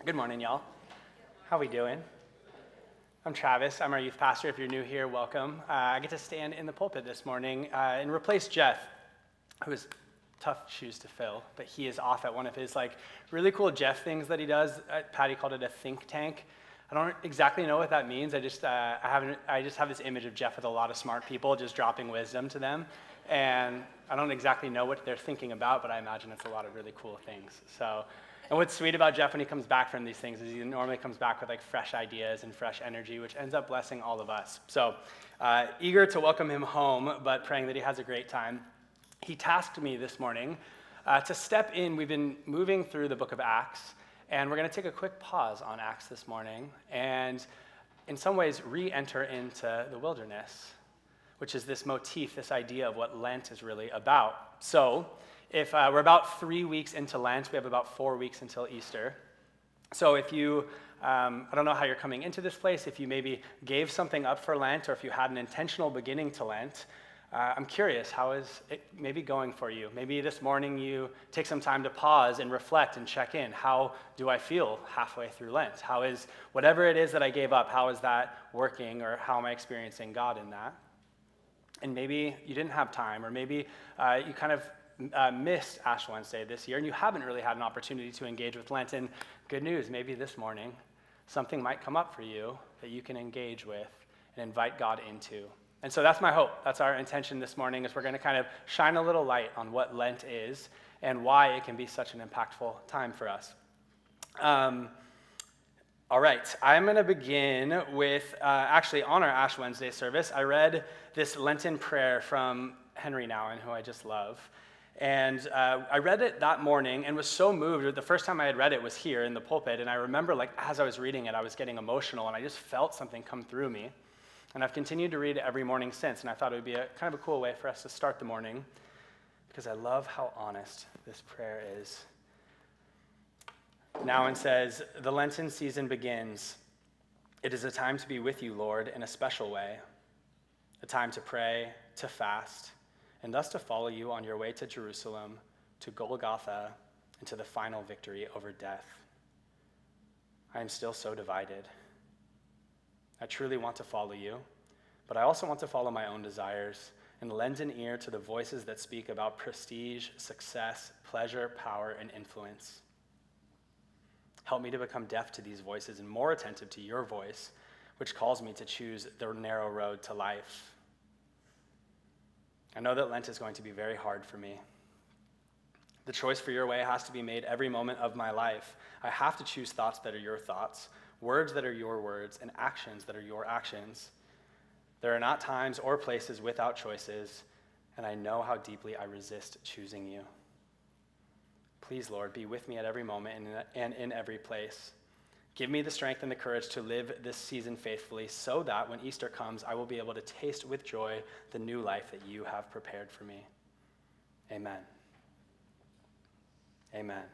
Good morning, y'all. How we doing? I'm Travis. I'm our youth pastor. If you're new here, welcome. I get to stand in the pulpit this morning and replace Jeff, who is tough shoes to fill, but he is off at one of his really cool Jeff things that he does. Patty called it a think tank. I don't exactly know what that means. I just have this image of Jeff with a lot of smart people just dropping wisdom to them, and I don't exactly know what they're thinking about, but I imagine it's a lot of really cool things. And what's sweet about Jeff when he comes back from these things is he normally comes back with fresh ideas and fresh energy, which ends up blessing all of us. So eager to welcome him home, but praying that he has a great time. He tasked me this morning to step in. We've been moving through the book of Acts, and we're going to take a quick pause on Acts this morning and in some ways re-enter into the wilderness, which is this motif, this idea of what Lent is really about. So if we're about 3 weeks into Lent, we have about 4 weeks until Easter. So if you, I don't know how you're coming into this place, if you maybe gave something up for Lent or if you had an intentional beginning to Lent, I'm curious, how is it maybe going for you? Maybe this morning you take some time to pause and reflect and check in. How do I feel halfway through Lent? How is whatever it is that I gave up, how is that working, or how am I experiencing God in that? And maybe you didn't have time, or maybe you kind of missed Ash Wednesday this year, and you haven't really had an opportunity to engage with Lent. And good news, maybe this morning, something might come up for you that you can engage with and invite God into. And so that's my hope. That's our intention this morning, is we're going to kind of shine a little light on what Lent is and why it can be such an impactful time for us. All right, I'm going to begin with, actually on our Ash Wednesday service, I read this Lenten prayer from Henry Nouwen, who I just love. And I read it that morning and was so moved. The first time I had read it was here in the pulpit, and I remember as I was reading it, I was getting emotional, and I just felt something come through me. And I've continued to read it every morning since, and I thought it would be kind of a cool way for us to start the morning, because I love how honest this prayer is. Nouwen says, "The Lenten season begins. It is a time to be with you, Lord, in a special way, a time to pray, to fast, and thus to follow you on your way to Jerusalem, to Golgotha, and to the final victory over death. I am still so divided. I truly want to follow you, but I also want to follow my own desires and lend an ear to the voices that speak about prestige, success, pleasure, power, and influence. Help me to become deaf to these voices and more attentive to your voice, which calls me to choose the narrow road to life. I know that Lent is going to be very hard for me. The choice for your way has to be made every moment of my life. I have to choose thoughts that are your thoughts, words that are your words, and actions that are your actions. There are not times or places without choices, and I know how deeply I resist choosing you. Please, Lord, be with me at every moment and in every place. Give me the strength and the courage to live this season faithfully, so that when Easter comes, I will be able to taste with joy the new life that you have prepared for me. Amen." Amen.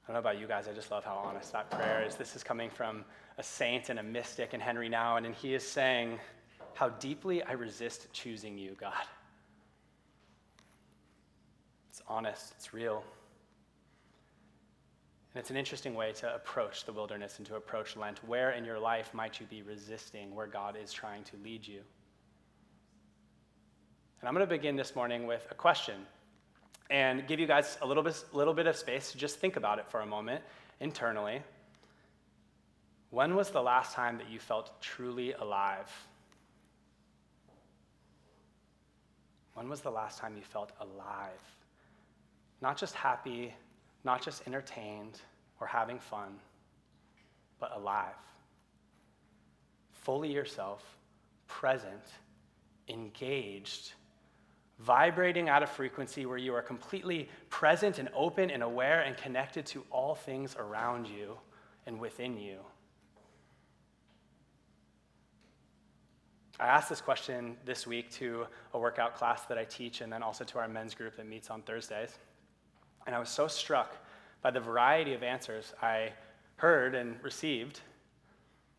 I don't know about you guys, I just love how honest that prayer is. This is coming from a saint and a mystic in Henry Nouwen, and he is saying, how deeply I resist choosing you, God. It's honest, it's real. And it's an interesting way to approach the wilderness and to approach Lent. Where in your life might you be resisting where God is trying to lead you? And I'm going to begin this morning with a question and give you guys a little bit of space to just think about it for a moment internally. When was the last time that you felt truly alive? When was the last time you felt alive? Not just happy, not just entertained or having fun, but alive. Fully yourself, present, engaged, vibrating at a frequency where you are completely present and open and aware and connected to all things around you and within you. I asked this question this week to a workout class that I teach, and then also to our men's group that meets on Thursdays. And I was so struck by the variety of answers I heard and received.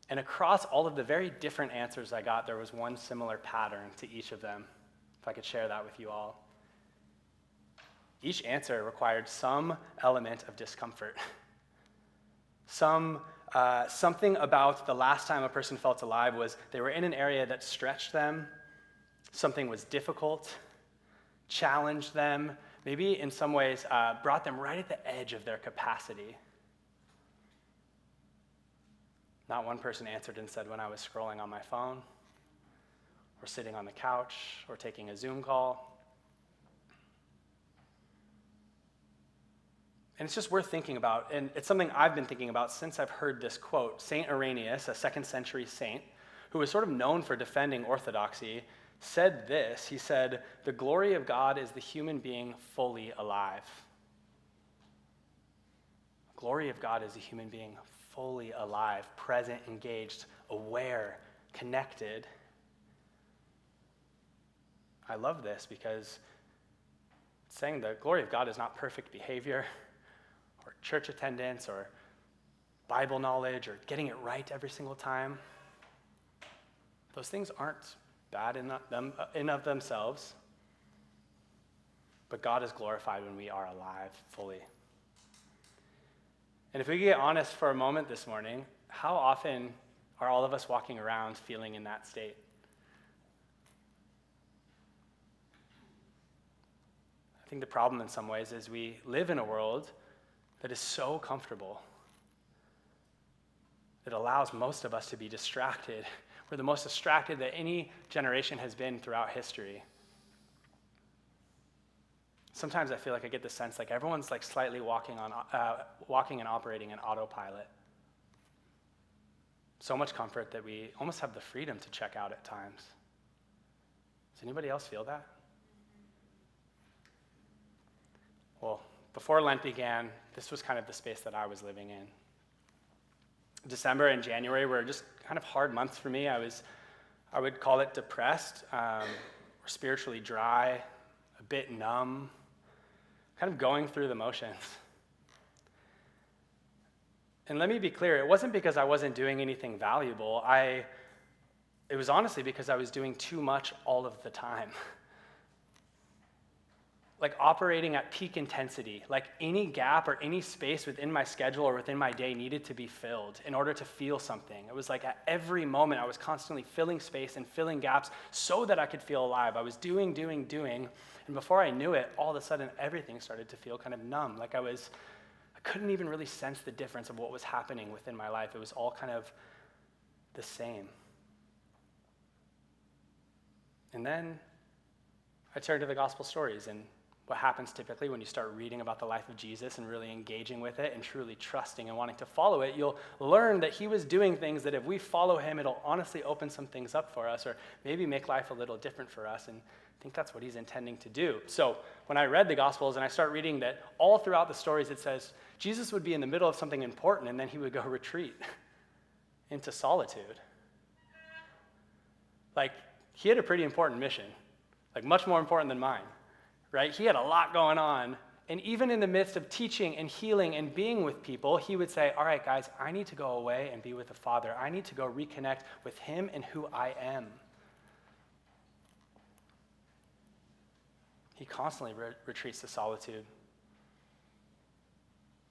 And across all of the very different answers I got, there was one similar pattern to each of them, if I could share that with you all. each answer required some element of discomfort. Something about the last time a person felt alive was they were in an area that stretched them, something was difficult, challenged them, maybe in some ways brought them right at the edge of their capacity. Not one person answered and said when I was scrolling on my phone, or sitting on the couch, or taking a Zoom call. And it's just worth thinking about, and it's something I've been thinking about since I've heard this quote. St. Irenaeus, a 2nd century saint, who was sort of known for defending orthodoxy, said this. He said, "The glory of God is the human being fully alive." The glory of God is the human being fully alive, present, engaged, aware, connected. I love this because it's saying the glory of God is not perfect behavior, or church attendance, or Bible knowledge, or getting it right every single time. Those things aren't bad in of themselves, but God is glorified when we are alive fully. And if we get honest for a moment this morning, how often are all of us walking around feeling in that state? I think the problem in some ways is we live in a world that is so comfortable. It allows most of us to be distracted. We're the most distracted that any generation has been throughout history. Sometimes I feel like I get the sense like everyone's like slightly walking and operating in autopilot. So much comfort that we almost have the freedom to check out at times. Does anybody else feel that? Well, before Lent began, this was kind of the space that I was living in. December and January were just kind of hard months for me. I would call it depressed, or spiritually dry, a bit numb, kind of going through the motions. And let me be clear, it wasn't because I wasn't doing anything valuable. It was honestly because I was doing too much all of the time. Like operating at peak intensity, like any gap or any space within my schedule or within my day needed to be filled in order to feel something. It was like at every moment I was constantly filling space and filling gaps so that I could feel alive. I was doing, and before I knew it, all of a sudden everything started to feel kind of numb. Like I couldn't even really sense the difference of what was happening within my life. It was all kind of the same. And then I turned to the gospel stories, and what happens typically when you start reading about the life of Jesus and really engaging with it and truly trusting and wanting to follow it, you'll learn that he was doing things that if we follow him, it'll honestly open some things up for us or maybe make life a little different for us. And I think that's what he's intending to do. So when I read the Gospels and I start reading that all throughout the stories, it says Jesus would be in the middle of something important and then he would go retreat into solitude. Like, he had a pretty important mission, like much more important than mine. Right? He had a lot going on. And even in the midst of teaching and healing and being with people, he would say, all right, guys, I need to go away and be with the Father. I need to go reconnect with him and who I am. He constantly retreats to solitude.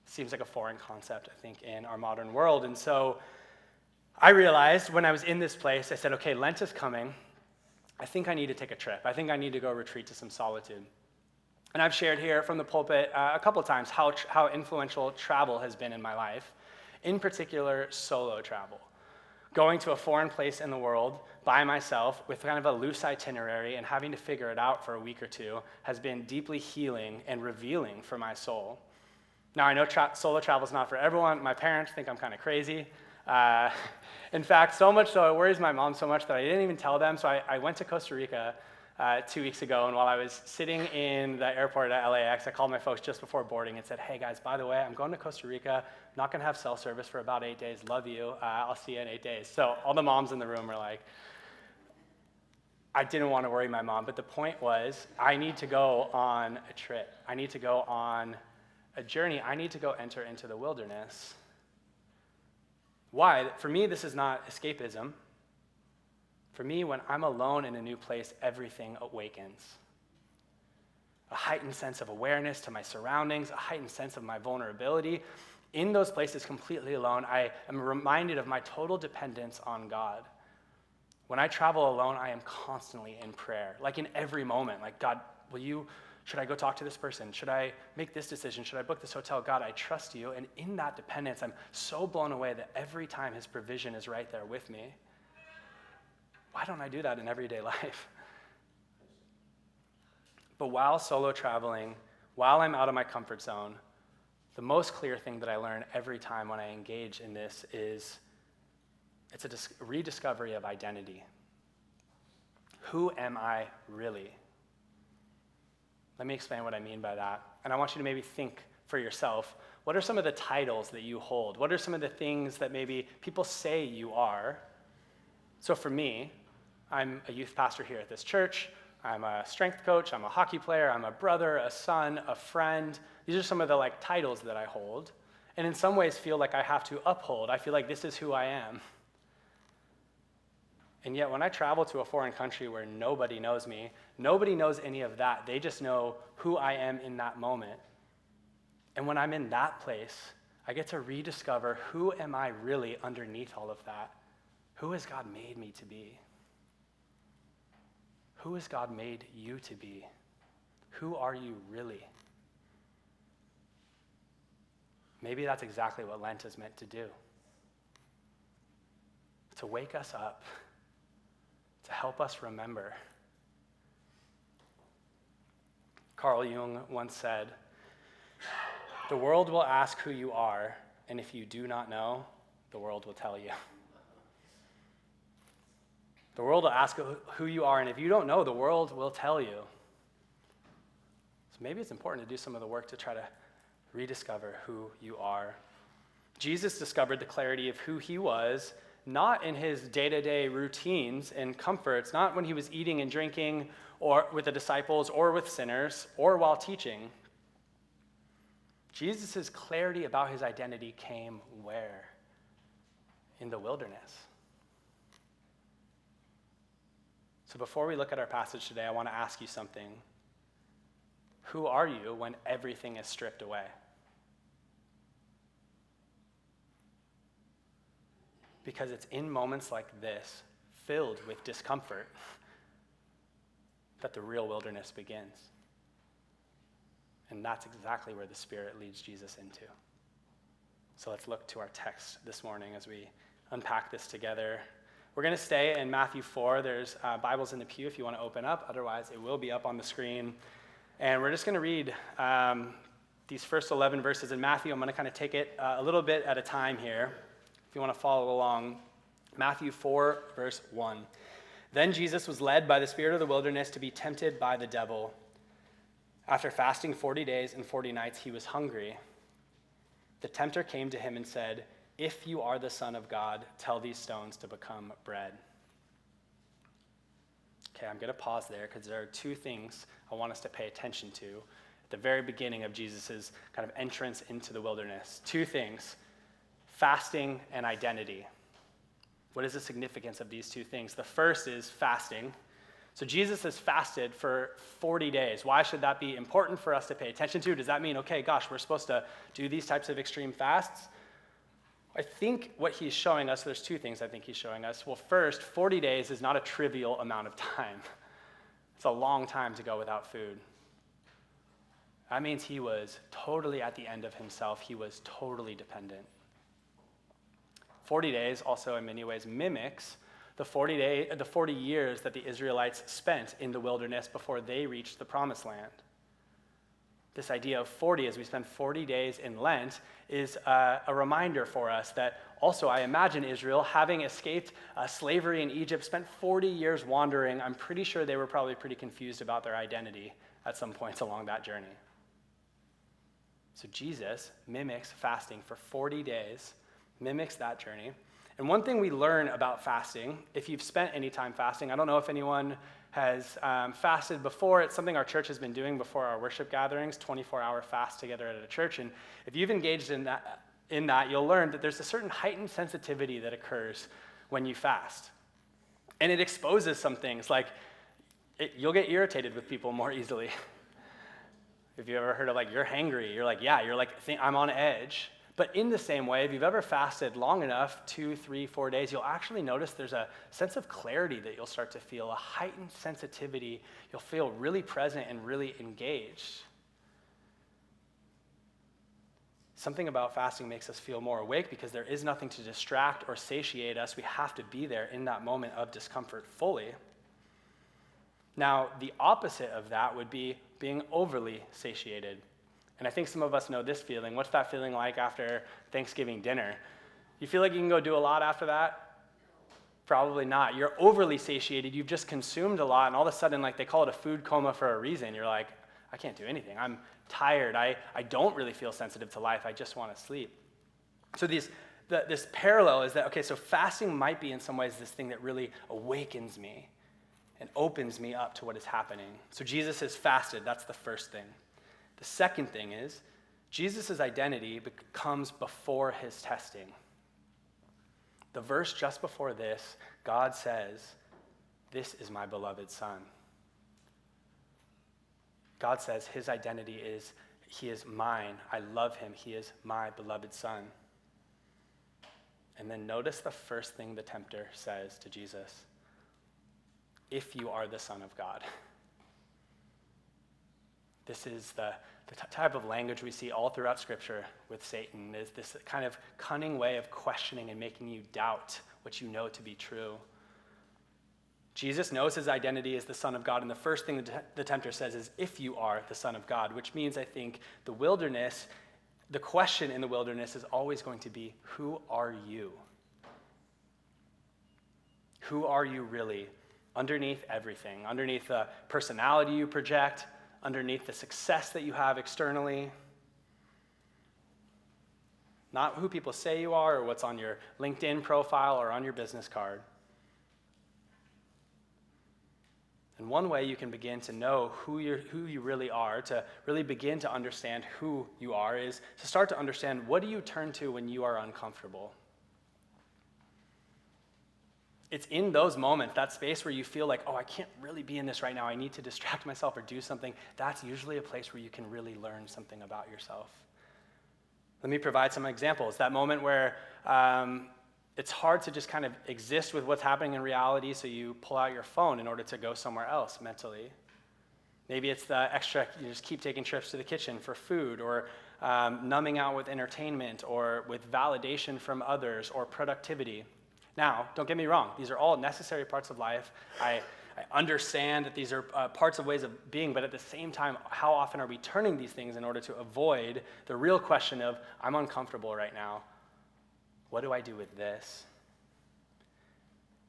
Seems like a foreign concept, I think, in our modern world. And so I realized when I was in this place, I said, okay, Lent is coming. I think I need to take a trip. I think I need to go retreat to some solitude. And I've shared here from the pulpit a couple of times how influential travel has been in my life, in particular solo travel. Going to a foreign place in the world by myself with kind of a loose itinerary and having to figure it out for a week or two has been deeply healing and revealing for my soul. Now, I know solo travel is not for everyone. My parents think I'm kind of crazy. In fact, so much so, it worries my mom so much that I didn't even tell them. So I went to Costa Rica 2 weeks ago, and while I was sitting in the airport at LAX, I called my folks just before boarding and said, hey guys, by the way, I'm going to Costa Rica, I'm not gonna have cell service for about 8 days, love you, I'll see you in 8 days. So all the moms in the room were like, I didn't want to worry my mom, but the point was, I need to go on a trip, I need to go on a journey, I need to go enter into the wilderness. Why? For me, this is not escapism. For me, when I'm alone in a new place, everything awakens. a heightened sense of awareness to my surroundings, a heightened sense of my vulnerability. In those places, completely alone, I am reminded of my total dependence on God. When I travel alone, I am constantly in prayer, like in every moment. Like, God, should I go talk to this person? Should I make this decision? Should I book this hotel? God, I trust you. And in that dependence, I'm so blown away that every time his provision is right there with me. Why don't I do that in everyday life? But while solo traveling, while I'm out of my comfort zone, the most clear thing that I learn every time when I engage in this is it's a rediscovery of identity. Who am I really? Let me explain what I mean by that. And I want you to maybe think for yourself, what are some of the titles that you hold? What are some of the things that maybe people say you are? So for me, I'm a youth pastor here at this church. I'm a strength coach. I'm a hockey player. I'm a brother, a son, a friend. These are some of the titles that I hold. And in some ways feel like I have to uphold. I feel like this is who I am. And yet when I travel to a foreign country where nobody knows me, nobody knows any of that. They just know who I am in that moment. And when I'm in that place, I get to rediscover who am I really underneath all of that? Who has God made me to be? Who has God made you to be? Who are you really? Maybe that's exactly what Lent is meant to do. To wake us up, to help us remember. Carl Jung once said, "The world will ask who you are, and if you do not know, the world will tell you." The world will ask who you are, and if you don't know, the world will tell you. So maybe it's important to do some of the work to try to rediscover who you are. Jesus discovered the clarity of who he was, not in his day-to-day routines and comforts, not when he was eating and drinking or with the disciples or with sinners or while teaching. Jesus' clarity about his identity came where? In the wilderness. So before we look at our passage today, I want to ask you something. Who are you when everything is stripped away? Because it's in moments like this, filled with discomfort, that the real wilderness begins. And that's exactly where the Spirit leads Jesus into. So let's look to our text this morning as we unpack this together. We're going to stay in Matthew 4. There's Bibles in the pew if you want to open up. Otherwise, it will be up on the screen. And we're just going to read these first 11 verses in Matthew. I'm going to kind of take it a little bit at a time here. If you want to follow along, Matthew 4, verse 1. Then Jesus was led by the Spirit of the wilderness to be tempted by the devil. After fasting 40 days and 40 nights, he was hungry. The tempter came to him and said, "If you are the Son of God, tell these stones to become bread." Okay, I'm going to pause there because there are two things I want us to pay attention to at the very beginning of Jesus' kind of entrance into the wilderness. Two things. Fasting and identity. What is the significance of these two things? The first is fasting. So Jesus has fasted for 40 days. Why should that be important for us to pay attention to? Does that mean, okay, gosh, we're supposed to do these types of extreme fasts? I think what he's showing us, there's two things I think he's showing us. Well, first, 40 days is not a trivial amount of time. It's a long time to go without food. That means he was totally at the end of himself. He was totally dependent. 40 days also in many ways mimics the 40 years that the Israelites spent in the wilderness before they reached the promised land. This idea of 40, as we spend 40 days in Lent, is a reminder for us that also I imagine Israel, having escaped slavery in Egypt, spent 40 years wandering. I'm pretty sure they were probably pretty confused about their identity at some points along that journey. So Jesus mimics fasting for 40 days, mimics that journey. And one thing we learn about fasting, if you've spent any time fasting, I don't know if anyone has fasted before. It's something our church has been doing before our worship gatherings, 24-hour fast together at a church. And if you've engaged in that, you'll learn that there's a certain heightened sensitivity that occurs when you fast. And it exposes some things, like you'll get irritated with people more easily. If you ever heard of like, you're hangry, you're like, yeah, you're like, I'm on edge. But in the same way, if you've ever fasted long enough, 2, 3, 4 days, you'll actually notice there's a sense of clarity that you'll start to feel, a heightened sensitivity. You'll feel really present and really engaged. Something about fasting makes us feel more awake because there is nothing to distract or satiate us. We have to be there in that moment of discomfort fully. Now, the opposite of that would be being overly satiated. And I think some of us know this feeling. What's that feeling like after Thanksgiving dinner? You feel like you can go do a lot after that? Probably not. You're overly satiated. You've just consumed a lot, and all of a sudden, like they call it a food coma for a reason. You're like, I can't do anything. I'm tired. I don't really feel sensitive to life. I just want to sleep. So this parallel is that, okay, so fasting might be in some ways this thing that really awakens me and opens me up to what is happening. So Jesus has fasted. That's the first thing. The second thing is Jesus' identity comes before his testing. The verse just before this, God says, "This is my beloved son." God says his identity is, he is mine. I love him. He is my beloved son. And then notice the first thing the tempter says to Jesus. If you are the Son of God. This is the type of language we see all throughout Scripture with Satan, is this kind of cunning way of questioning and making you doubt what you know to be true. Jesus knows his identity as the Son of God, and the first thing the tempter says is, if you are the Son of God, which means, I think, the question in the wilderness is always going to be, who are you? Who are you really? Underneath everything, underneath the personality you project, underneath the success that you have externally. Not who people say you are or what's on your LinkedIn profile or on your business card. And one way you can begin to know who you really are, to really begin to understand who you are, is to start to understand, what do you turn to when you are uncomfortable? It's in those moments, that space where you feel like, oh, I can't really be in this right now. I need to distract myself or do something. That's usually a place where you can really learn something about yourself. Let me provide some examples. That moment where it's hard to just kind of exist with what's happening in reality, so you pull out your phone in order to go somewhere else mentally. Maybe it's the extra, you just keep taking trips to the kitchen for food, or numbing out with entertainment, or with validation from others, or productivity. Now, don't get me wrong, these are all necessary parts of life. I understand that these are parts of ways of being, but at the same time, how often are we turning these things in order to avoid the real question of, I'm uncomfortable right now. What do I do with this?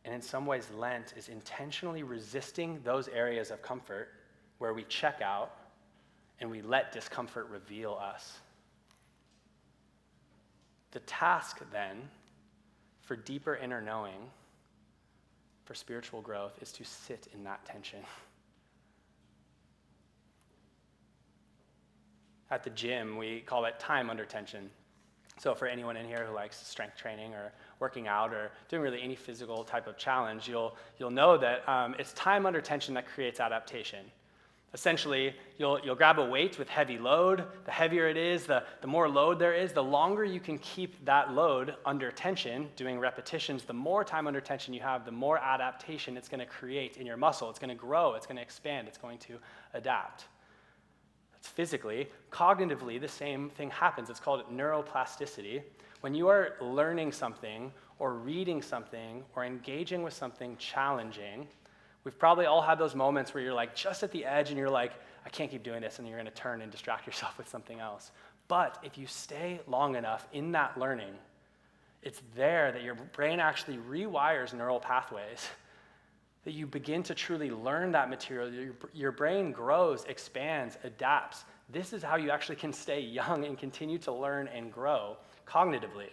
And in some ways, Lent is intentionally resisting those areas of comfort where we check out and we let discomfort reveal us. The task then, for deeper inner knowing, for spiritual growth, is to sit in that tension. At the gym, we call it time under tension. So for anyone in here who likes strength training or working out or doing really any physical type of challenge, you'll know that it's time under tension that creates adaptation. Essentially, you'll grab a weight with heavy load. The heavier it is, the more load there is, the longer you can keep that load under tension, doing repetitions. The more time under tension you have, the more adaptation it's going to create in your muscle. It's going to grow, it's going to expand, it's going to adapt. That's physically. Cognitively, the same thing happens. It's called neuroplasticity. When you are learning something or reading something or engaging with something challenging, we've probably all had those moments where you're like just at the edge and you're like, I can't keep doing this, and you're going to turn and distract yourself with something else. But if you stay long enough in that learning, it's there that your brain actually rewires neural pathways, that you begin to truly learn that material. Your brain grows, expands, adapts. This is how you actually can stay young and continue to learn and grow cognitively.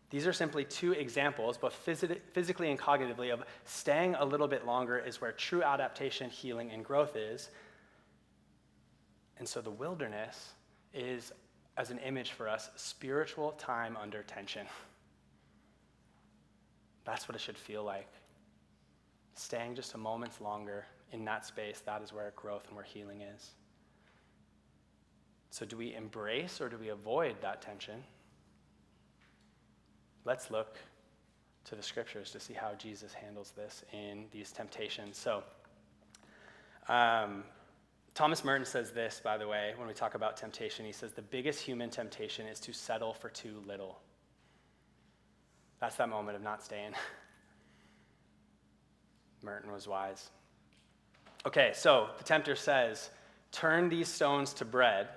These are simply two examples, both physically and cognitively, of staying a little bit longer is where true adaptation, healing, and growth is. And so the wilderness is, as an image for us, spiritual time under tension. That's what it should feel like. Staying just a moment longer in that space, that is where growth and where healing is. So do we embrace or do we avoid that tension? Let's look to the scriptures to see how Jesus handles this in these temptations. So Thomas Merton says this, by the way, when we talk about temptation. He says the biggest human temptation is to settle for too little. That's that moment of not staying. Merton was wise. Okay, so the tempter says, turn these stones to bread.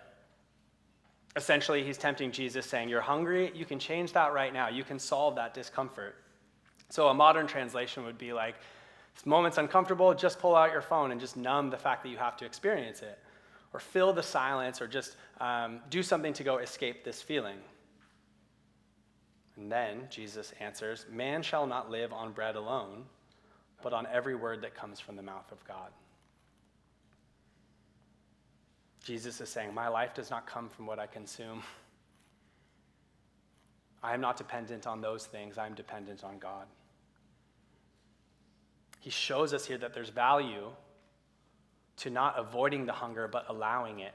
Essentially, he's tempting Jesus, saying, you're hungry, you can change that right now. You can solve that discomfort. So a modern translation would be like, this moment's uncomfortable, just pull out your phone and just numb the fact that you have to experience it. Or fill the silence, or just do something to go escape this feeling. And then Jesus answers, man shall not live on bread alone, but on every word that comes from the mouth of God. Jesus is saying, my life does not come from what I consume. I am not dependent on those things. I am dependent on God. He shows us here that there's value to not avoiding the hunger, but allowing it.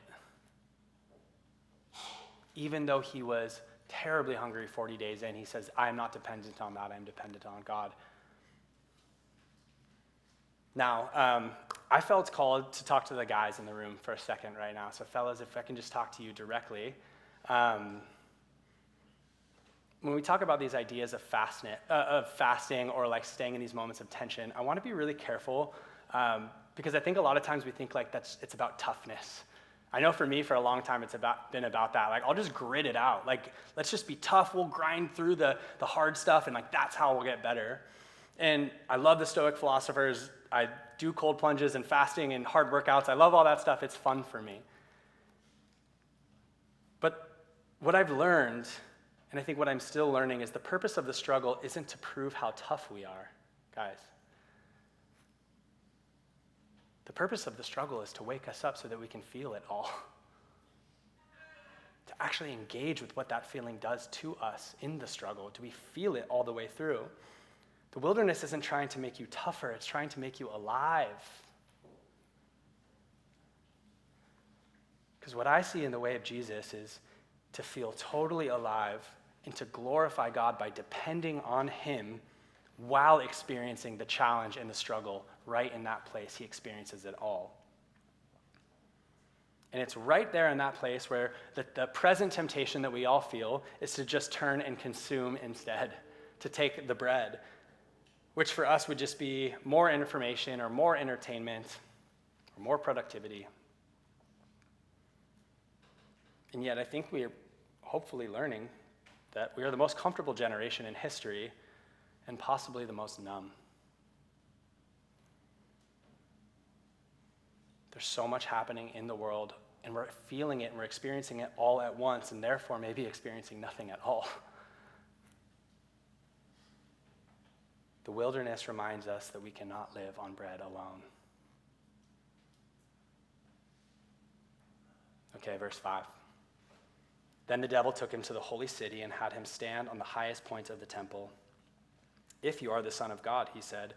Even though he was terribly hungry 40 days in, he says, I am not dependent on that. I am dependent on God. Now, I felt called to talk to the guys in the room for a second right now. So fellas, if I can just talk to you directly. When we talk about these ideas of fasting or like staying in these moments of tension, I want to be really careful because I think a lot of times we think like it's about toughness. I know for me, for a long time, it's been about that. Like, I'll just grit it out. Like, let's just be tough. We'll grind through the hard stuff, and like that's how we'll get better. And I love the Stoic philosophers. I do cold plunges and fasting and hard workouts. I love all that stuff. It's fun for me. But what I've learned, and I think what I'm still learning, is the purpose of the struggle isn't to prove how tough we are, guys. The purpose of the struggle is to wake us up so that we can feel it all. To actually engage with what that feeling does to us in the struggle. Do we feel it all the way through? The wilderness isn't trying to make you tougher, it's trying to make you alive. Because what I see in the way of Jesus is to feel totally alive and to glorify God by depending on him while experiencing the challenge and the struggle right in that place. He experiences it all. And it's right there in that place where the present temptation that we all feel is to just turn and consume instead, to take the bread, which for us would just be more information or more entertainment or more productivity. And yet I think we are hopefully learning that we are the most comfortable generation in history and possibly the most numb. There's so much happening in the world, and we're feeling it and we're experiencing it all at once, and therefore maybe experiencing nothing at all. The wilderness reminds us that we cannot live on bread alone. Okay, verse 5. Then the devil took him to the holy city and had him stand on the highest point of the temple. If you are the Son of God, he said,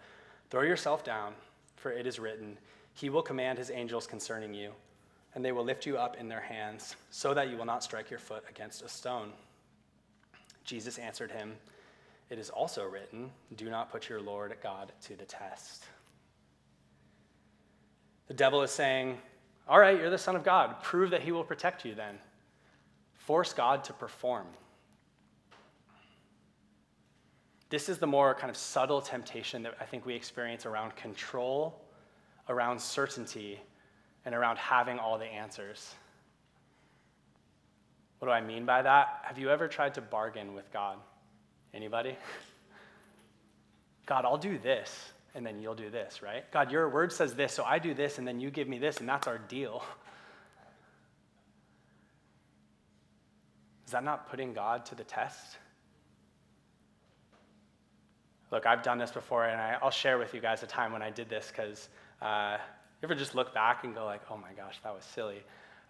throw yourself down, for it is written, he will command his angels concerning you, and they will lift you up in their hands, so that you will not strike your foot against a stone. Jesus answered him, it is also written, do not put your Lord God to the test. The devil is saying, all right, you're the Son of God. Prove that he will protect you then. Force God to perform. This is the more kind of subtle temptation that I think we experience around control, around certainty, and around having all the answers. What do I mean by that? Have you ever tried to bargain with God? Anybody? God, I'll do this, and then you'll do this, right? God, your word says this, so I do this, and then you give me this, and that's our deal. Is that not putting God to the test? Look, I've done this before, and I'll share with you guys a time when I did this, because you ever just look back and go like, oh my gosh, that was silly.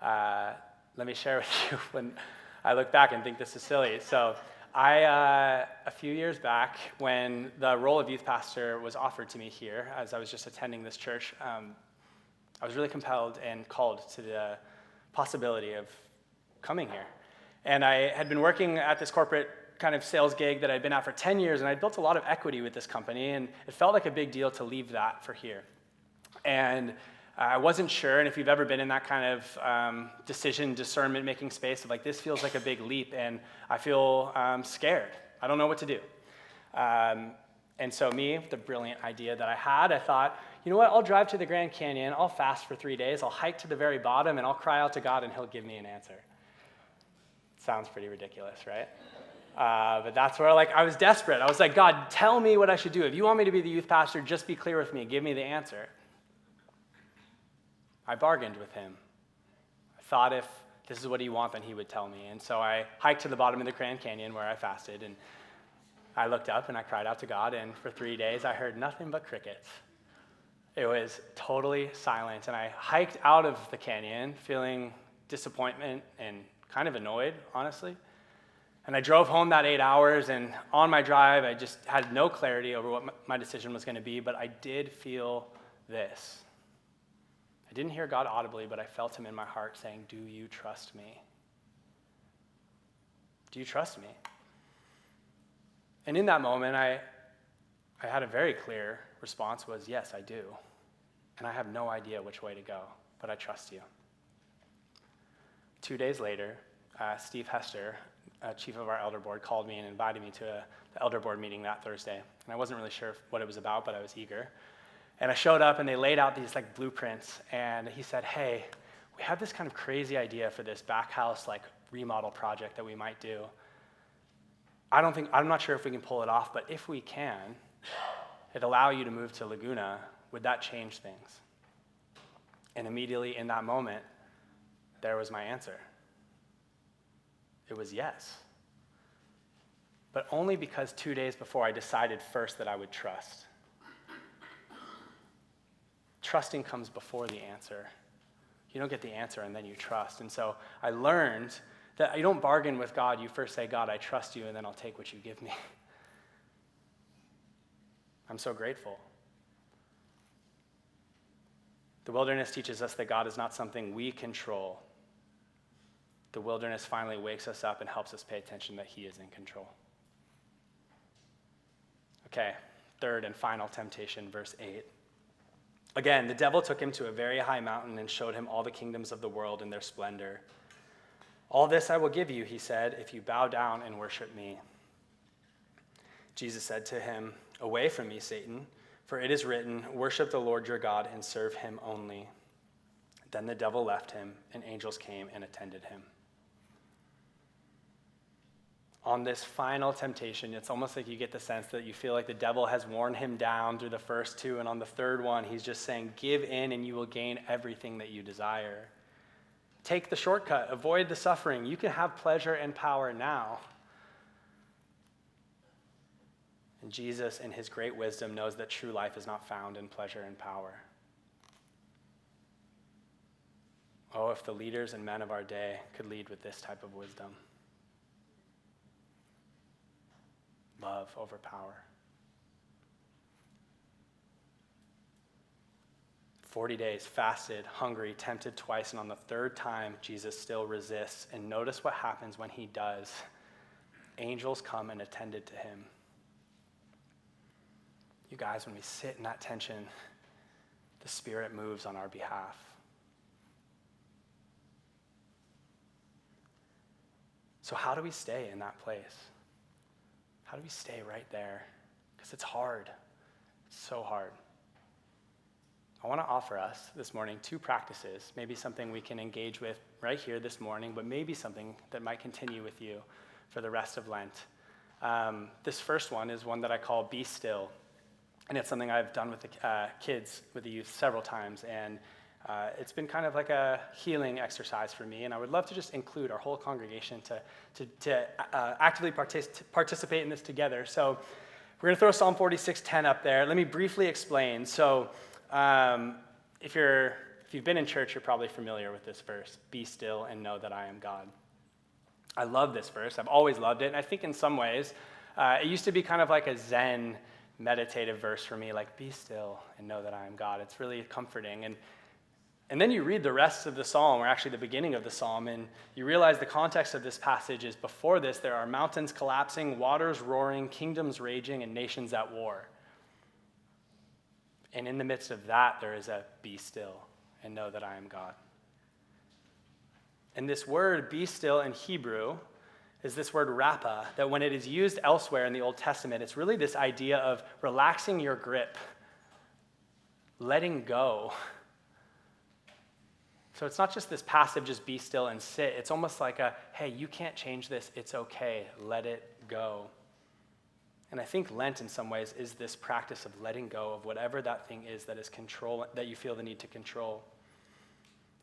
Let me share with you when I look back and think this is silly. So A few years back, when the role of youth pastor was offered to me here, as I was just attending this church, I was really compelled and called to the possibility of coming here. And I had been working at this corporate kind of sales gig that I'd been at for 10 years, and I'd built a lot of equity with this company, and it felt like a big deal to leave that for here. And I wasn't sure, and if you've ever been in that kind of decision, discernment-making space of like, this feels like a big leap, and I feel scared. I don't know what to do. And so the brilliant idea that I had, I thought, you know what, I'll drive to the Grand Canyon, I'll fast for 3 days, I'll hike to the very bottom, and I'll cry out to God, and he'll give me an answer. Sounds pretty ridiculous, right? But that's where I was desperate. I was like, God, tell me what I should do. If you want me to be the youth pastor, just be clear with me. Give me the answer. I bargained with him. I thought if this is what he wants, then he would tell me. And so I hiked to the bottom of the Grand Canyon where I fasted, and I looked up and I cried out to God, and for 3 days I heard nothing but crickets. It was totally silent, and I hiked out of the canyon feeling disappointment and kind of annoyed, honestly. And I drove home that 8 hours, and on my drive, I just had no clarity over what my decision was going to be, but I did feel this. I didn't hear God audibly, but I felt him in my heart saying, do you trust me? Do you trust me? And in that moment, I had a very clear response was, yes, I do. And I have no idea which way to go, but I trust you. 2 days later, Steve Hester, chief of our elder board, called me and invited me to the elder board meeting that Thursday. And I wasn't really sure what it was about, but I was eager. And I showed up, and they laid out these blueprints, and he said, hey, we have this kind of crazy idea for this back house remodel project that we might do. I'm not sure if we can pull it off, but if we can, it'd allow you to move to Laguna. Would that change things? And immediately in that moment, there was my answer. It was yes. But only because 2 days before I decided first that I would trust. Trusting comes before the answer. You don't get the answer and then you trust. And so I learned that you don't bargain with God. You first say, God, I trust you, and then I'll take what you give me. I'm so grateful. The wilderness teaches us that God is not something we control. The wilderness finally wakes us up and helps us pay attention that he is in control. Okay, third and final temptation, verse 8. Again, the devil took him to a very high mountain and showed him all the kingdoms of the world and their splendor. All this I will give you, he said, if you bow down and worship me. Jesus said to him, away from me, Satan, for it is written, worship the Lord your God and serve him only. Then the devil left him, and angels came and attended him. On this final temptation, it's almost like you get the sense that you feel like the devil has worn him down through the first two, and on the third one, he's just saying, give in and you will gain everything that you desire. Take the shortcut, avoid the suffering. You can have pleasure and power now. And Jesus, in his great wisdom, knows that true life is not found in pleasure and power. Oh, if the leaders and men of our day could lead with this type of wisdom. Love over power. 40 days, fasted, hungry, tempted twice, and on the third time, Jesus still resists. And notice what happens when he does. Angels come and attended to him. You guys, when we sit in that tension, the Spirit moves on our behalf. So how do we stay in that place? How do we stay right there? Because it's hard. It's so hard. I want to offer us this morning 2 practices, maybe something we can engage with right here this morning, but maybe something that might continue with you for the rest of Lent. This first one is one that I call Be Still, and it's something I've done with the kids, with the youth several times, and it's been kind of like a healing exercise for me, and I would love to just include our whole congregation to actively participate in this together. So we're going to throw Psalm 46:10 up there. Let me briefly explain. So if you've been in church, you're probably familiar with this verse. Be still and know that I am God. I love this verse. I've always loved it. And I think in some ways, it used to be kind of like a Zen meditative verse for me, like, be still and know that I am God. It's really comforting. And then you read the rest of the psalm, or actually the beginning of the psalm, and you realize the context of this passage is before this, there are mountains collapsing, waters roaring, kingdoms raging, and nations at war. And in the midst of that, there is a be still and know that I am God. And this word, be still, in Hebrew, is this word rapa, that when it is used elsewhere in the Old Testament, it's really this idea of relaxing your grip, letting go. So it's not just this passive, just be still and sit. It's almost like a, hey, you can't change this. It's okay. Let it go. And I think Lent in some ways is this practice of letting go of whatever that thing is that is that you feel the need to control.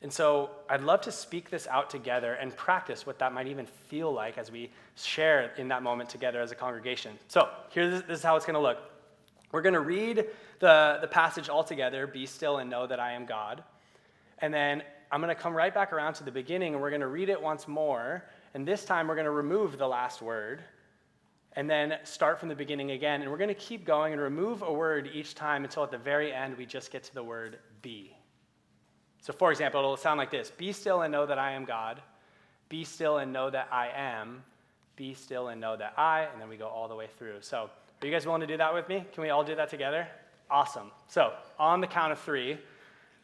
And so I'd love to speak this out together and practice what that might even feel like as we share in that moment together as a congregation. So this is how it's going to look. We're going to read the passage all together, be still and know that I am God. And then I'm going to come right back around to the beginning, and we're going to read it once more. And this time, we're going to remove the last word, and then start from the beginning again. And we're going to keep going and remove a word each time until at the very end, we just get to the word be. So for example, it'll sound like this. Be still and know that I am God. Be still and know that I am. Be still and know that I, and then we go all the way through. So are you guys willing to do that with me? Can we all do that together? Awesome. So on the count of 3,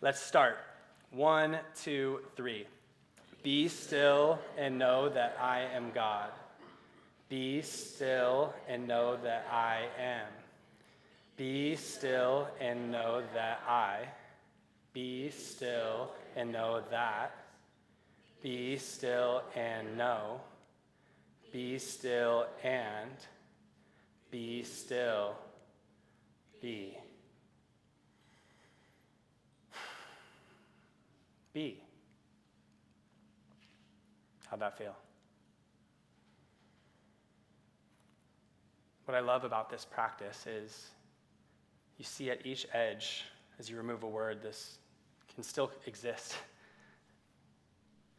let's start. 1, 2, 3. Be still and know that I am God. Be still and know that I am. Be still and know that I. Be still and know that. Be still and know. Be still and. Be still. Be. Be. How'd that feel? What I love about this practice is you see at each edge, as you remove a word, this can still exist.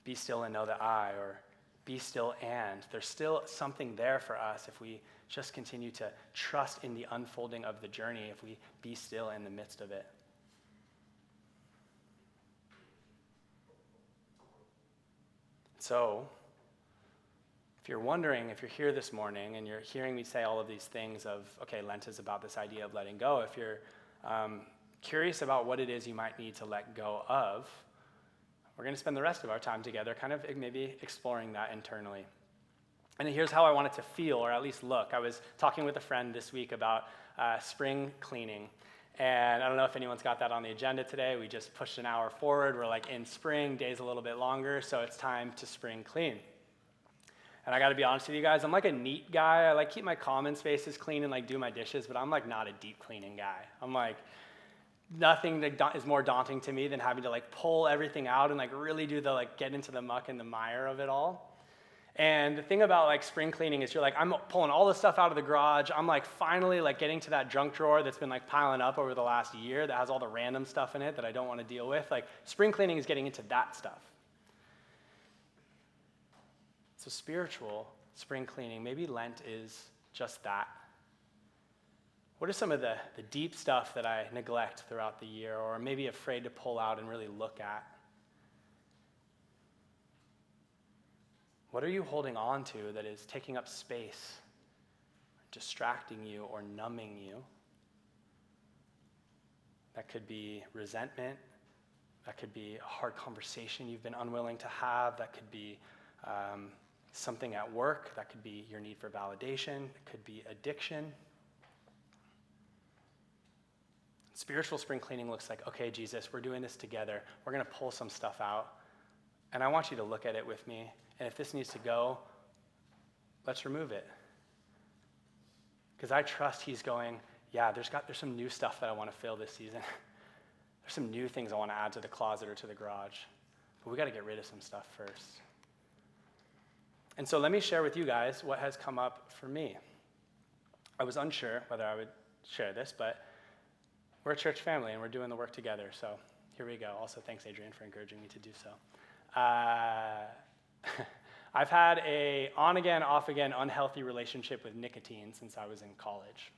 Be still and know that I, or be still and. There's still something there for us if we just continue to trust in the unfolding of the journey, if we be still in the midst of it. So, if you're wondering, if you're here this morning and you're hearing me say all of these things of, okay, Lent is about this idea of letting go, if you're curious about what it is you might need to let go of, we're going to spend the rest of our time together kind of maybe exploring that internally. And here's how I want it to feel, or at least look. I was talking with a friend this week about spring cleaning. And I don't know if anyone's got that on the agenda today. We just pushed an hour forward. We're like in spring, days a little bit longer, so it's time to spring clean. And I got to be honest with you guys, I'm like a neat guy. I like keep my common spaces clean and like do my dishes, but I'm like not a deep cleaning guy. I'm like, nothing that is more daunting to me than having to like pull everything out and like really do the like get into the muck and the mire of it all. And the thing about like spring cleaning is you're like, I'm pulling all the stuff out of the garage. I'm like finally like getting to that junk drawer that's been like piling up over the last year that has all the random stuff in it that I don't want to deal with. Like spring cleaning is getting into that stuff. So spiritual spring cleaning, maybe Lent is just that. What are some of the deep stuff that I neglect throughout the year or maybe afraid to pull out and really look at? What are you holding on to that is taking up space, distracting you, or numbing you? That could be resentment. That could be a hard conversation you've been unwilling to have. That could be something at work. That could be your need for validation. It could be addiction. Spiritual spring cleaning looks like, okay, Jesus, we're doing this together. We're going to pull some stuff out. And I want you to look at it with me. And if this needs to go, let's remove it. Because I trust he's going, yeah, there's some new stuff that I want to fill this season. There's some new things I want to add to the closet or to the garage. But we got to get rid of some stuff first. And so let me share with you guys what has come up for me. I was unsure whether I would share this, but we're a church family and we're doing the work together. So here we go. Also, thanks, Adrian, for encouraging me to do so. I've had a on-again, off-again, unhealthy relationship with nicotine since I was in college.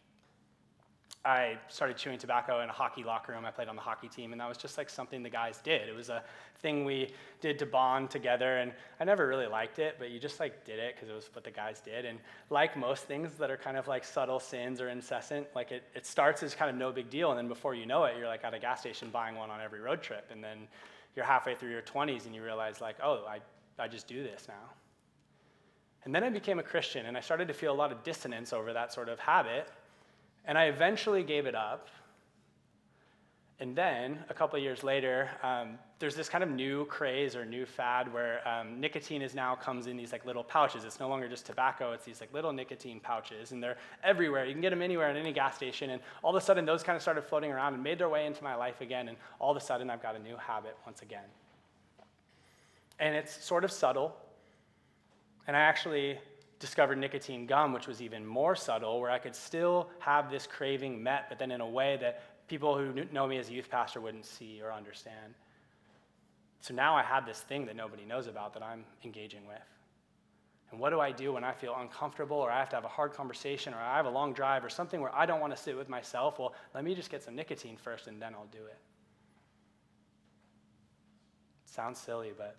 I started chewing tobacco in a hockey locker room. I played on the hockey team, and that was just like something the guys did. It was a thing we did to bond together, and I never really liked it, but you just like did it because it was what the guys did. And like most things that are kind of like subtle sins or incessant, like it starts as kind of no big deal, and then before you know it, you're like at a gas station buying one on every road trip, and then you're halfway through your 20s and you realize like, oh, I just do this now. And then I became a Christian, and I started to feel a lot of dissonance over that sort of habit. And I eventually gave it up. And then, a couple of years later, there's this kind of new craze or new fad where nicotine now comes in these like little pouches. It's no longer just tobacco, it's these like little nicotine pouches, and they're everywhere. You can get them anywhere at any gas station, and all of a sudden those kind of started floating around and made their way into my life again, and all of a sudden I've got a new habit once again. And it's sort of subtle, and I actually discovered nicotine gum, which was even more subtle, where I could still have this craving met, but then in a way that people who know me as a youth pastor wouldn't see or understand. So now I have this thing that nobody knows about that I'm engaging with. And what do I do when I feel uncomfortable, or I have to have a hard conversation, or I have a long drive, or something where I don't want to sit with myself? Well, let me just get some nicotine first, and then I'll do it. Sounds silly, but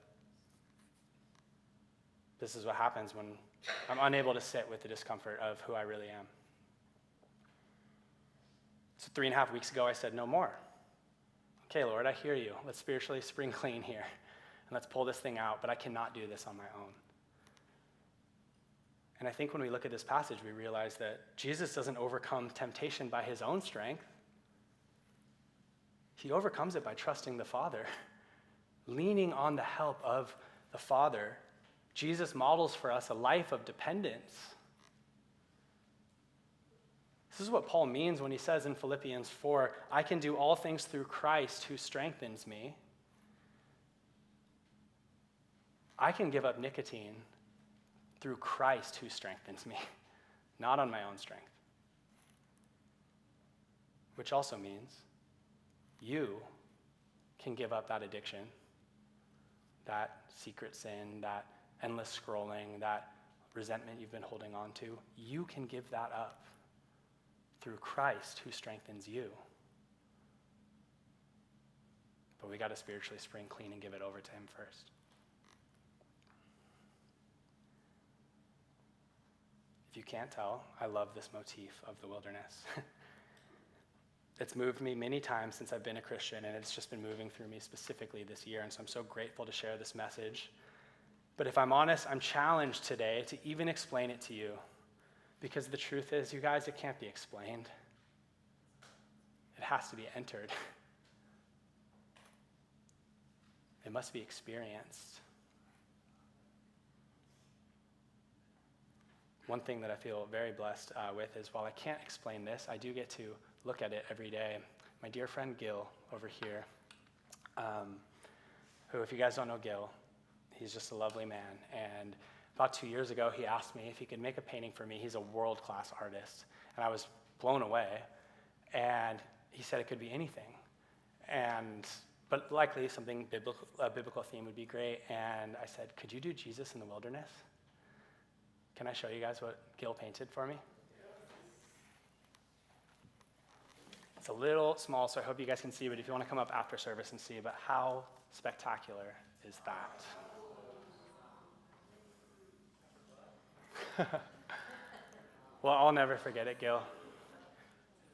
this is what happens when I'm unable to sit with the discomfort of who I really am. So 3.5 weeks ago, I said, no more. Okay, Lord, I hear you. Let's spiritually spring clean here, and let's pull this thing out, but I cannot do this on my own. And I think when we look at this passage, we realize that Jesus doesn't overcome temptation by his own strength. He overcomes it by trusting the Father, leaning on the help of the Father. Jesus models for us a life of dependence. This is what Paul means when he says in Philippians 4, I can do all things through Christ who strengthens me. I can give up nicotine through Christ who strengthens me, not on my own strength. Which also means you can give up that addiction, that secret sin, that endless scrolling, that resentment you've been holding on to. You can give that up through Christ who strengthens you. But we got to spiritually spring clean and give it over to him first. If you can't tell, I love this motif of the wilderness. It's moved me many times since I've been a Christian, and it's just been moving through me specifically this year, and so I'm so grateful to share this message. But if I'm honest, I'm challenged today to even explain it to you, because the truth is, you guys, it can't be explained. It has to be entered. It must be experienced. One thing that I feel very blessed with is, while I can't explain this, I do get to look at it every day. My dear friend Gil over here, who, if you guys don't know Gil, he's just a lovely man. And about 2 years ago, he asked me if he could make a painting for me. He's a world-class artist. And I was blown away. And he said it could be anything. But likely something a biblical theme would be great. And I said, could you do Jesus in the wilderness? Can I show you guys what Gil painted for me? It's a little small, so I hope you guys can see, but if you want to come up after service and see, but how spectacular is that? Well, I'll never forget it, Gil.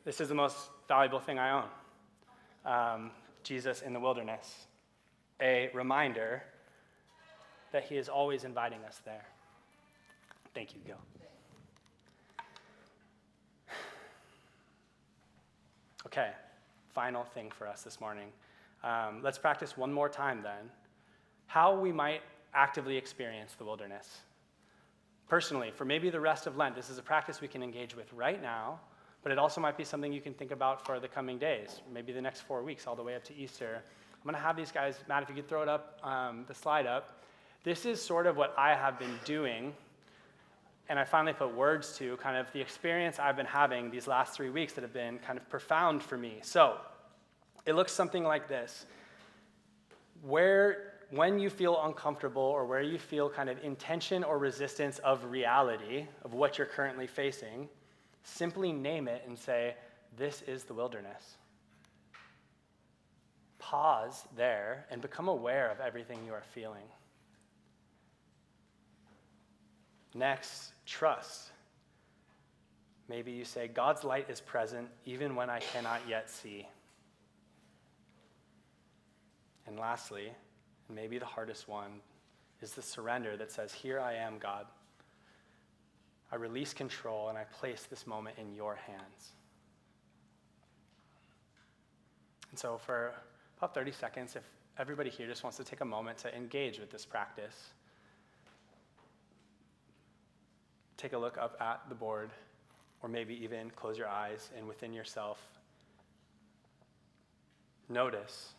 This is the most valuable thing I own. Jesus in the wilderness. A reminder that he is always inviting us there. Thank you, Gil. Okay, final thing for us this morning. Let's practice one more time then how we might actively experience the wilderness. Personally, for maybe the rest of Lent, this is a practice we can engage with right now, but it also might be something you can think about for the coming days, maybe the next 4 weeks, all the way up to Easter. I'm going to have these guys, Matt, if you could throw it up, the slide up. This is sort of what I have been doing, and I finally put words to kind of the experience I've been having these last 3 weeks that have been kind of profound for me. So it looks something like this. Where when you feel uncomfortable or where you feel kind of in tension or resistance of reality, of what you're currently facing, simply name it and say, this is the wilderness. Pause there and become aware of everything you are feeling. Next, trust. Maybe you say, God's light is present even when I cannot yet see. And lastly, and maybe the hardest one, is the surrender that says, here I am, God. I release control and I place this moment in your hands. And so for about 30 seconds, if everybody here just wants to take a moment to engage with this practice, take a look up at the board, or maybe even close your eyes and within yourself, notice,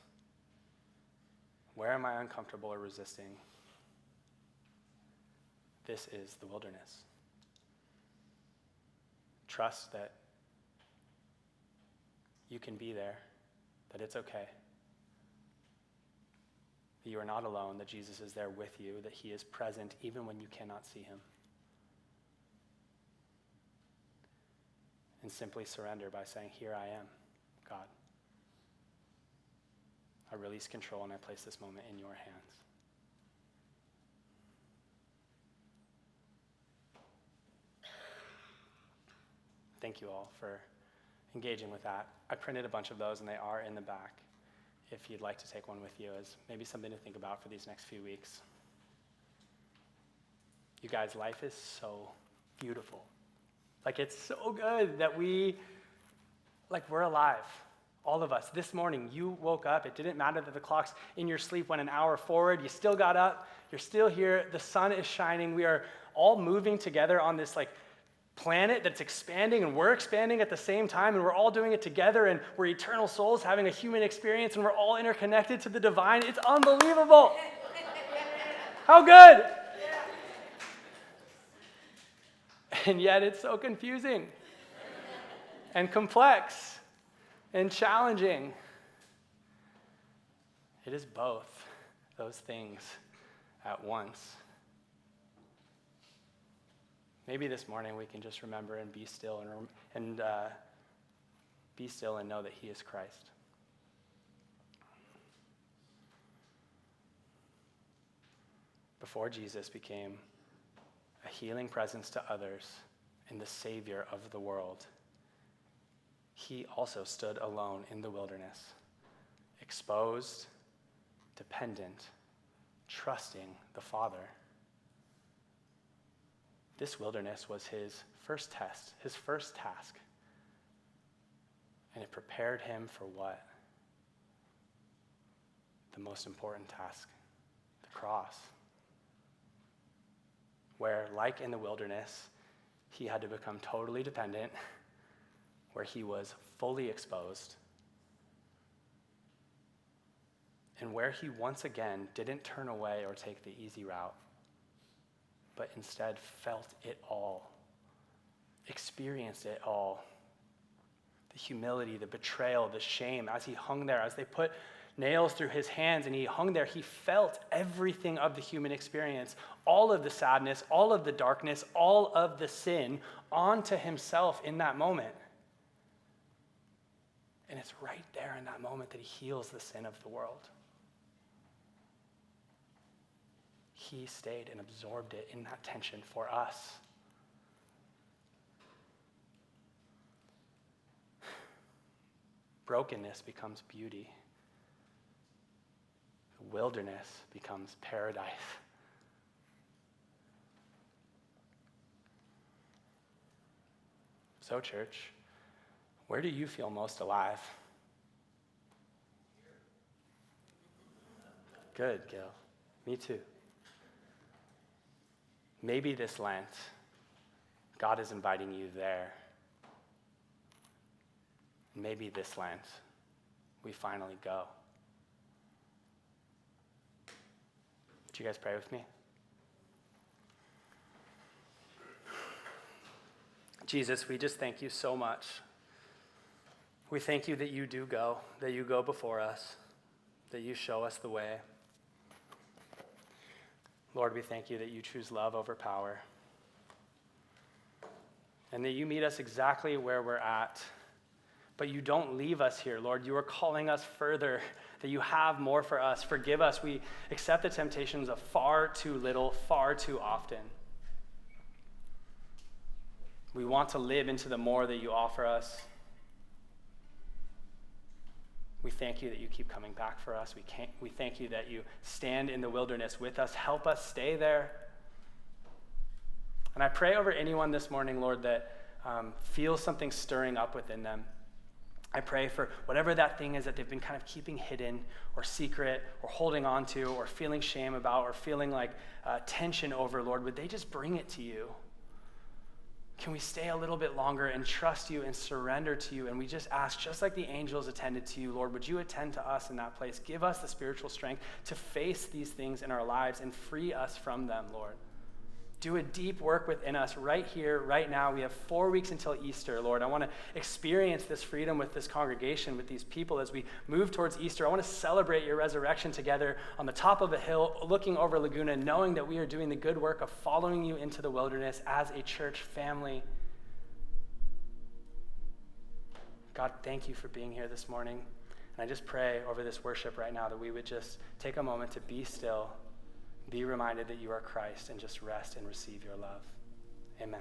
where am I uncomfortable or resisting? This is the wilderness. Trust that you can be there, that it's okay, that you are not alone, that Jesus is there with you, that he is present even when you cannot see him. And simply surrender by saying, here I am, God. I release control and I place this moment in your hands. Thank you all for engaging with that. I printed a bunch of those and they are in the back if you'd like to take one with you as maybe something to think about for these next few weeks. You guys, life is so beautiful. Like, it's so good that we're alive. All of us. This morning, you woke up. It didn't matter that the clocks in your sleep went an hour forward. You still got up. You're still here. The sun is shining. We are all moving together on this planet that's expanding, and we're expanding at the same time, and we're all doing it together, and we're eternal souls having a human experience, and we're all interconnected to the divine. It's unbelievable. How good. And yet it's so confusing and complex and challenging. It is both those things at once. Maybe this morning we can just remember and be still and be still and know that he is Christ. Before Jesus became a healing presence to others and the Savior of the world, he also stood alone in the wilderness, exposed, dependent, trusting the Father. This wilderness was his first test, his first task. And it prepared him for what? The most important task, the cross. Where, like in the wilderness, he had to become totally dependent, where he was fully exposed, and where he once again didn't turn away or take the easy route, but instead felt it all, experienced it all. The humility, the betrayal, the shame, as he hung there, as they put nails through his hands and he hung there, he felt everything of the human experience, all of the sadness, all of the darkness, all of the sin onto himself in that moment. And it's right there in that moment that he heals the sin of the world. He stayed and absorbed it in that tension for us. Brokenness becomes beauty. The wilderness becomes paradise. So, church, where do you feel most alive? Good, Gil. Me too. Maybe this Lent, God is inviting you there. Maybe this Lent, we finally go. Would you guys pray with me? Jesus, we just thank you so much. We thank you that you do go, that you go before us, that you show us the way. Lord, we thank you that you choose love over power, and that you meet us exactly where we're at. But you don't leave us here, Lord. You are calling us further, that you have more for us. Forgive us. We accept the temptations of far too little, far too often. We want to live into the more that you offer us. We thank you that you keep coming back for us. We thank you that you stand in the wilderness with us. Help us stay there. And I pray over anyone this morning, Lord, that feels something stirring up within them. I pray for whatever that thing is that they've been kind of keeping hidden or secret or holding on to or feeling shame about or feeling like tension over, Lord, would they just bring it to you? Can we stay a little bit longer and trust you and surrender to you? And we just ask, just like the angels attended to you, Lord, would you attend to us in that place? Give us the spiritual strength to face these things in our lives and free us from them, Lord. Do a deep work within us right here, right now. We have 4 weeks until Easter, Lord. I want to experience this freedom with this congregation, with these people as we move towards Easter. I want to celebrate your resurrection together on the top of a hill, looking over Laguna, knowing that we are doing the good work of following you into the wilderness as a church family. God, thank you for being here this morning. And I just pray over this worship right now that we would just take a moment to be still, be reminded that you are Christ, and just rest and receive your love. Amen.